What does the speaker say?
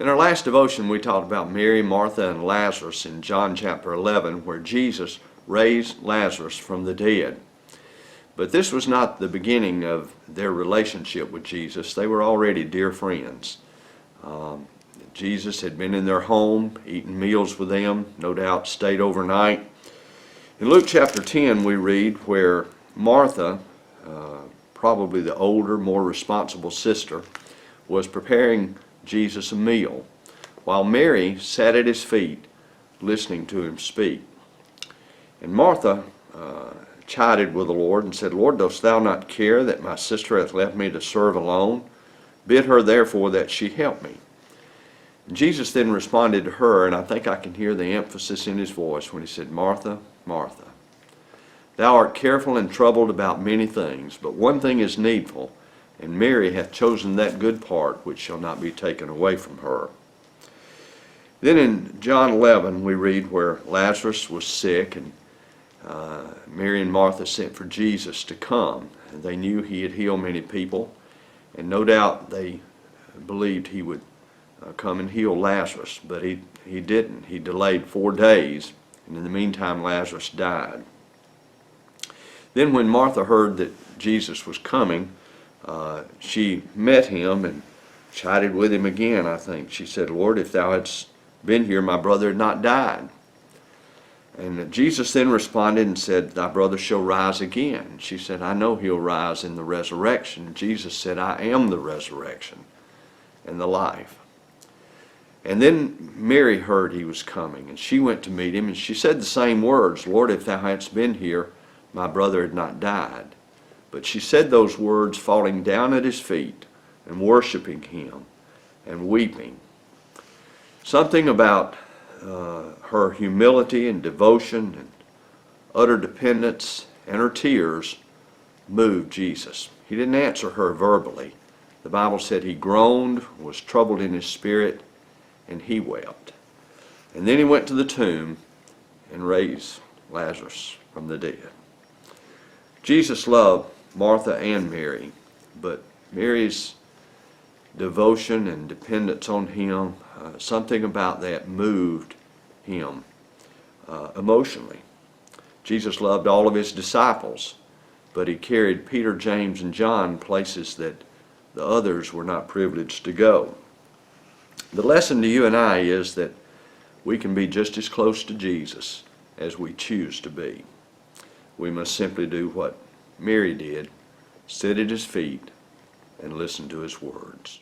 In our last devotion, we talked about Mary, Martha, and Lazarus in John chapter 11, where Jesus raised Lazarus from the dead. But this was not the beginning of their relationship with Jesus. They were already dear friends. Jesus had been in their home, eaten meals with them, no doubt stayed overnight. In Luke chapter 10, we read where Martha, probably the older, more responsible sister, was preparing Jesus a meal, while Mary sat at his feet listening to him speak. And Martha chided with the Lord and said, Lord, dost thou not care that my sister hath left me to serve alone? Bid her therefore that she help me. And Jesus then responded to her, and I think I can hear the emphasis in his voice when he said, Martha, Martha, thou art careful and troubled about many things, but one thing is needful, and Mary hath chosen that good part which shall not be taken away from her. Then in John 11 we read where Lazarus was sick, and Mary and Martha sent for Jesus to come. And they knew he had healed many people, and no doubt they believed he would come and heal Lazarus, but he didn't. He delayed 4 days, and in the meantime Lazarus died. Then when Martha heard that Jesus was coming, she met him and chided with him again, I think. She said, Lord, if thou hadst been here, my brother had not died. And Jesus then responded and said, thy brother shall rise again. She said, I know he'll rise in the resurrection. Jesus said, I am the resurrection and the life. And then Mary heard he was coming, and she went to meet him, and she said the same words, Lord, if thou hadst been here, my brother had not died. But she said those words falling down at his feet and worshiping him and weeping. Something about her humility and devotion and utter dependence and her tears moved Jesus. He didn't answer her verbally. The Bible said he groaned, was troubled in his spirit, and he wept. And then he went to the tomb and raised Lazarus from the dead. Jesus loved Martha and Mary, but Mary's devotion and dependence on him, something about that moved him emotionally. Jesus loved all of his disciples, but he carried Peter, James, and John places that the others were not privileged to go. The lesson to you and I is that we can be just as close to Jesus as we choose to be. We must simply do what Mary did, sit at his feet and listen to his words.